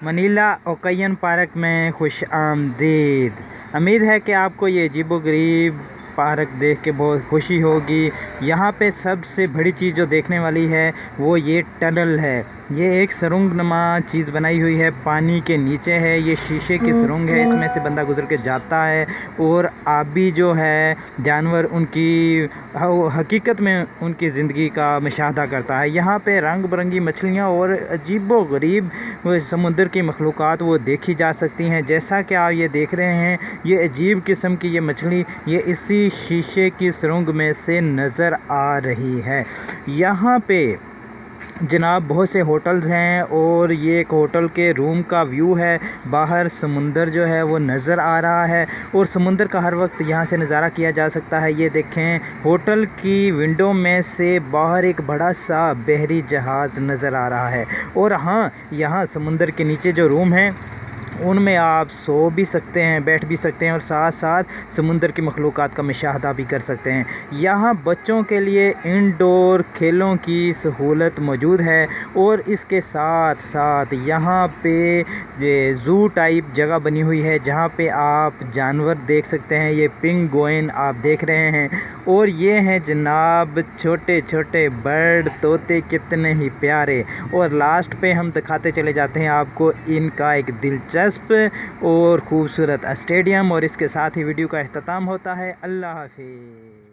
Manila ओकयन park में खुश आमदीद। उम्मीद है कि आपको ये अजीबोगरीब पार्क देख के बहुत खुशी होगी। यहाँ पे सबसे बड़ी चीज़ जो देखने वाली है वो ये टनल है। ये एक सुरंगनुमा चीज़ बनाई हुई है, पानी के नीचे है। ये शीशे की सुरंग है, इसमें से बंदा गुजर के जाता है और आबी जो है जानवर उनकी हकीकत में उनकी ज़िंदगी का मुशाहदा करता है। यहाँ पे रंग बिरंगी मछलियाँ और अजीबो गरीब समुद्र की मखलूक़ात वो देखी जा सकती हैं। जैसा कि आप ये देख रहे हैं, ये अजीब किस्म की ये मछली ये इसी शीशे की सुरंग में से नज़र आ रही है। यहाँ पे जनाब बहुत से होटल्स हैं और ये एक होटल के रूम का व्यू है। बाहर समुंदर जो है वो नज़र आ रहा है और समुंदर का हर वक्त यहाँ से नज़ारा किया जा सकता है। ये देखें, होटल की विंडो में से बाहर एक बड़ा सा बहरी जहाज़ नज़र आ रहा है। और हाँ, यहाँ समुंदर के नीचे जो रूम हैं उनमें आप सो भी सकते हैं, बैठ भी सकते हैं और साथ साथ समुंदर की मखलूक़ात का मुशाहदा भी कर सकते हैं। यहाँ बच्चों के लिए इंडोर खेलों की सहूलत मौजूद है और इसके साथ साथ यहाँ पे ये ज़ू टाइप जगह बनी हुई है जहाँ पे आप जानवर देख सकते हैं। ये पिंगुइन आप देख रहे हैं और ये हैं जनाब छोटे छोटे बर्ड, तोते कितने ही प्यारे। और लास्ट पे हम दिखाते चले जाते हैं आपको इनका एक दिलचस्प और खूबसूरत स्टेडियम और इसके साथ ही वीडियो का अख्ताम होता है। अल्लाह हाफिज़।